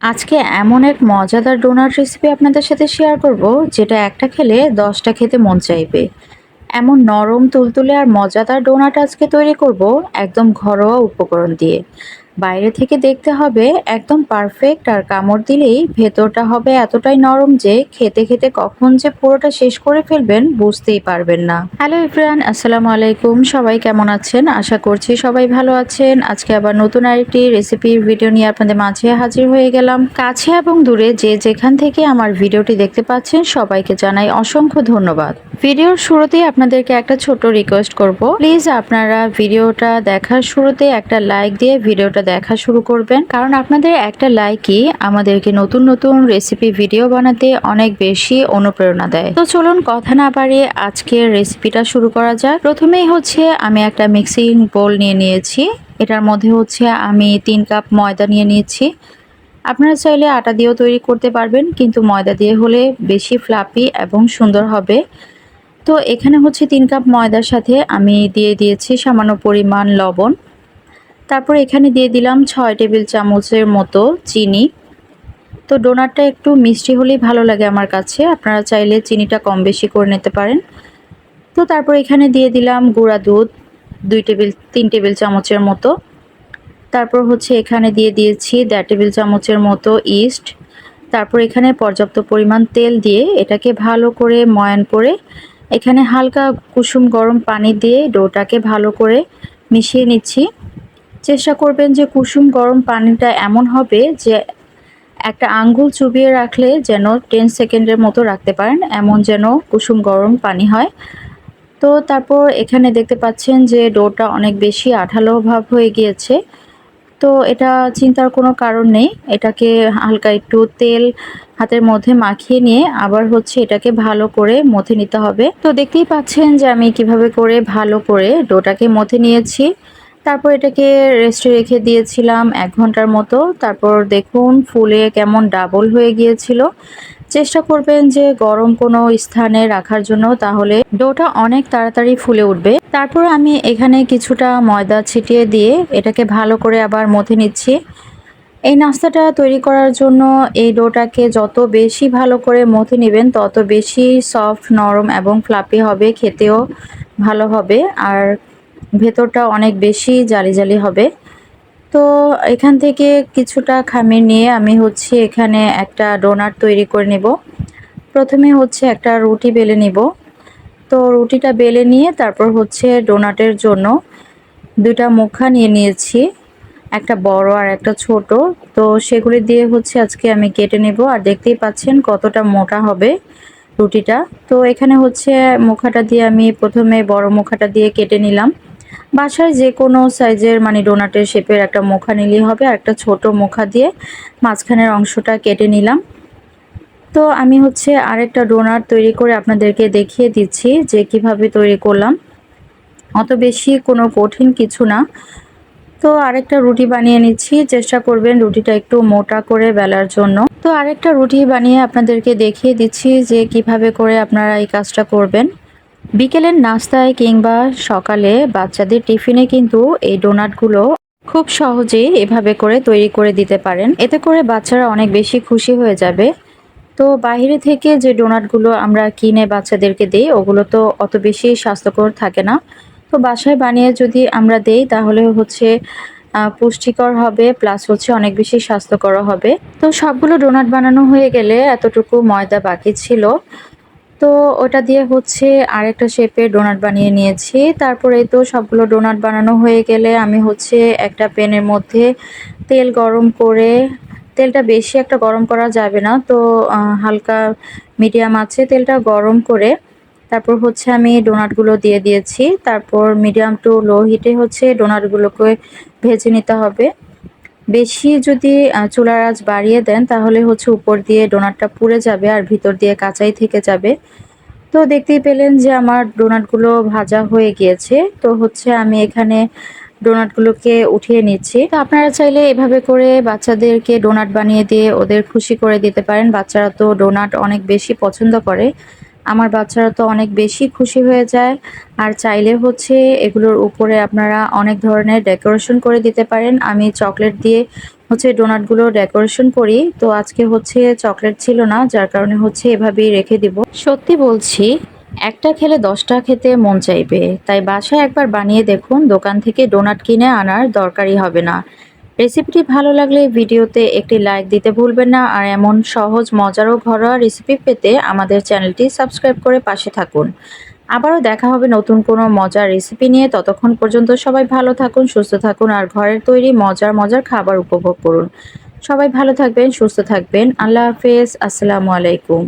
আজকে এমন এক মজাদার ডোনাট রেসিপি আপনাদের সাথে শেয়ার করব, যেটা একটা খেলে 10টা খেতে মন চাইবে। এমন নরম তুলতুলে আর মজাদার ডোনাট আজকে তৈরি করব, একদম ঘরোয়া উপকরণ দিয়ে। বাইরে থেকে দেখতে হবে একদম পারফেক্ট, আর কামড় দিলেই ভেতরটা হবে এতটাই নরম যে খেতে খেতে কখন যে পুরোটা শেষ করে ফেলবেন বুঝতেই পারবেন না। হ্যালো এভরিওয়ান, আসসালামু আলাইকুম। সবাই কেমন আছেন? আশা করছি সবাই ভালো আছেন। আজকে আবার নতুন আরেকটি রেসিপির ভিডিও নিয়ে আপনাদের মাঝে হাজির হয়ে গেলাম। কাছে এবং দূরে যে যেখান থেকে আমার ভিডিওটি দেখতে পাচ্ছেন সবাইকে জানাই অসংখ্য ধন্যবাদ। ভিডিওর শুরুতেই আপনাদেরকে একটা ছোট রিকোয়েস্ট করব, প্লিজ আপনারা ভিডিওটা দেখার শুরুতে একটা লাইক দিয়ে ভিডিওটা দেখা শুরু করবেন, কারণ আপনাদের একটা লাইকই আমাদেরকে নতুন নতুন রেসিপি ভিডিও বানাতে অনেক বেশি অনুপ্রেরণা দেয়। তো চলুন কথা না বাড়িয়ে আজকের রেসিপিটা শুরু করা যাক। প্রথমেই হচ্ছে আমি একটা মিক্সিং বোল নিয়ে নিয়েছি। এটার মধ্যে হচ্ছে আমি 3 কাপ ময়দা নিয়ে নিয়েছি। আপনারা চাইলে আটা দিয়েও তৈরি করতে পারবেন, কিন্তু ময়দা দিয়ে হলে বেশি ফ্লাফি এবং সুন্দর হবে। তো এখানে হচ্ছে 3 কাপ ময়দার সাথে আমি দিয়ে দিয়েছি সামান্য পরিমাণ লবণ। তারপর এখানে দিয়ে দিলাম 6 টেবিল চামচের মতো চিনি। তো ডোনাটটা একটু মিষ্টি হলেই ভালো লাগে আমার কাছে, আপনারা চাইলে চিনিটা কম বেশি করে নিতে পারেন। তো তারপর এখানে দিয়ে দিলাম গুঁড়া দুধ 3 টেবিল চামচের মতো। তারপর হচ্ছে এখানে দিয়ে দিয়েছি 1.5 টেবিল চামচের মতো ইস্ট। তারপর এখানে পর্যাপ্ত পরিমাণ তেল দিয়ে এটাকে ভালো করে ময়ান করে এখানে হালকা কুসুম গরম পানি দিয়ে ডোটাকে ভালো করে মিশিয়ে নিচ্ছি। চেষ্টা করবেন যে কুসুম গরম পানিটা এমন হবে যে একটা আঙ্গুল চুবিয়ে রাখলে যেন 10 সেকেন্ডের মতো রাখতে পারেন, এমন যেন কুসুম গরম পানি হয়। তো তারপর এখানে দেখতে পাচ্ছেন যে ডোটা অনেক বেশি আঠালো ভাব হয়ে গিয়েছে। তো এটা চিন্তার কোনো কারণ নেই। এটাকে হালকা একটু তেল হাতের মধ্যে মাখিয়ে নিয়ে আবার হচ্ছে এটাকে ভালো করে মথে নিতে হবে। তো দেখতেই পাচ্ছেন যে আমি কিভাবে করে ভালো করে ডোটাকে মথে নিয়েছি। তারপর এটাকে রেস্টে রেখে দিয়েছিলাম 1 ঘন্টার মতো। তারপর দেখুন ফুলে কেমন ডাবল হয়ে গিয়েছিল। চেষ্টা করবেন যে গরম কোনো স্থানে রাখার জন্য, তাহলে ডোটা অনেক তাড়াতাড়ি ফুলে উঠবে। তারপর আমি এখানে কিছুটা ময়দা ছিটিয়ে দিয়ে এটাকে ভালো করে আবার মথে নিচ্ছি। এই নাস্তাটা তৈরি করার জন্য এই ডোটাকে যত বেশি ভালো করে মথে নেবেন তত বেশি সফট, নরম এবং ফ্লাফি হবে, খেতেও ভালো হবে আর ভেতরটা অনেক বেশি জালি জালি হবে। তো এখান থেকে কিছুটা খামির নিয়ে আমি হচ্ছে এখানে একটা ডোনাট তৈরি করে নেব। প্রথমে হচ্ছে একটা রুটি বেলে নিব। তো রুটিটা বেলে নিয়ে তারপর হচ্ছে ডোনাটের জন্য 2টা মুখা নিয়ে নিয়েছি, একটা বড় আর একটা ছোট। তো সেগুলি দিয়ে হচ্ছে আজকে আমি কেটে নেব। আর দেখতেই পাচ্ছেন কতটা মোটা হবে রুটিটা। তো এখানে হচ্ছে মুখাটা দিয়ে আমি প্রথমে বড় মুখাটা দিয়ে কেটে নিলাম। বাসায় যে কোনো সাইজের মানে ডোনাটের শেপের একটা মুখা নিলেই হবে। আর একটা ছোট মুখা দিয়ে মাঝখানের অংশটা কেটে নিলাম। তো আমি হচ্ছে আরেকটা ডোনাট তৈরি করে আপনাদেরকে দেখিয়ে দিচ্ছি যে কিভাবে তৈরি করলাম। অত বেশি কোনো কঠিন কিছু না। তো আরেকটা রুটি বানিয়ে নিচ্ছি। চেষ্টা করবেন রুটিটা একটু মোটা করে বেলার জন্য। তো আরেকটা রুটি বানিয়ে আপনাদেরকে দেখিয়ে দিচ্ছি যে কিভাবে করে আপনারা এই কাজটা করবেন। বিকেলের নাস্তায় কিংবা সকালে বাচ্চাদের টিফিনে কিন্তু এই ডোনাটগুলো খুব সহজেই এভাবে করে তৈরি করে দিতে পারেন। এতে করে বাচ্চারা অনেক বেশি খুশি হয়ে যাবে। তো বাইরে থেকে যে ডোনাটগুলো আমরা কিনে বাচ্চাদেরকে দেই, ওগুলো তো অত বেশি স্বাস্থ্যকর থাকে না। তো বাসায় বানিয়ে যদি আমরা দেই তাহলে হচ্ছে পুষ্টিকর হবে, প্লাস হচ্ছে অনেক বেশি স্বাস্থ্যকর হবে। তো সবগুলো ডোনাট বানানো হয়ে গেলে এতটুকু ময়দা বাকি ছিল। তো ওটা দিয়ে হচ্ছে আরেকটা শেপের ডোনাট বানিয়ে নিয়েছি। তারপরে তো সবগুলো ডোনাট বানানো হয়ে গেলে আমি হচ্ছে একটা প্যানের মধ্যে তেল গরম করে, তেলটা বেশি একটা গরম করা যাবে না, তো হালকা মিডিয়াম আছে তেলটা গরম করে তারপর হচ্ছে আমি ডোনাটগুলো দিয়ে দিয়েছি। তারপর মিডিয়াম টু লো হিটে হচ্ছে ডোনাটগুলোকে ভেজে নিতে হবে। বেশি যদি চুলার আঁচ বাড়িয়ে দেন তাহলে হচ্ছে উপর দিয়ে ডোনাটটা পুড়ে যাবে আর ভিতর দিয়ে কাঁচাই থেকে যাবে। তো দেখতেই পেলেন যে আমার ডোনাটগুলো ভাজা হয়ে গিয়েছে। তো হচ্ছে আমি এখানে ডোনাটগুলোকে উঠিয়ে নিচ্ছি। তো আপনারা চাইলে এভাবে করে বাচ্চাদেরকে ডোনাট বানিয়ে দিয়ে ওদের খুশি করে দিতে পারেন। বাচ্চারা তো ডোনাট অনেক বেশি পছন্দ করে। আমার বাচ্চারা তো অনেক বেশি খুশি হয়ে যায়। আর চাইলে হচ্ছে এগুলোর উপরে আপনারা অনেক ধরনের ডেকোরেশন করে দিতে পারেন। আমি চকলেট দিয়ে হচ্ছে ডোনাটগুলো ডেকোরেশন করি। তো আজকে হচ্ছে চকলেট ছিল না, যার কারণে হচ্ছে এভাবেই রেখে দিব। সত্যি বলছি, একটা খেলে 10টা খেতে মন চাইবে। তাই বাসায় একবার বানিয়ে দেখুন, দোকান থেকে ডোনাট কিনে আনার দরকারই হবে না। রেসিপিটি ভালো লাগলে ভিডিওতে একটি লাইক দিতে ভুলবেন না। আর এমন সহজ, মজার ও ঘরোয়া রেসিপি পেতে আমাদের চ্যানেলটি সাবস্ক্রাইব করে পাশে থাকুন। আবারও দেখা হবে নতুন কোনো মজার রেসিপি নিয়ে। ততক্ষণ পর্যন্ত সবাই ভালো থাকুন, সুস্থ থাকুন আর ঘরের তৈরি মজার মজার খাবার উপভোগ করুন। সবাই ভালো থাকবেন, সুস্থ থাকবেন। আল্লাহ হাফেজ। আসসালামু আলাইকুম।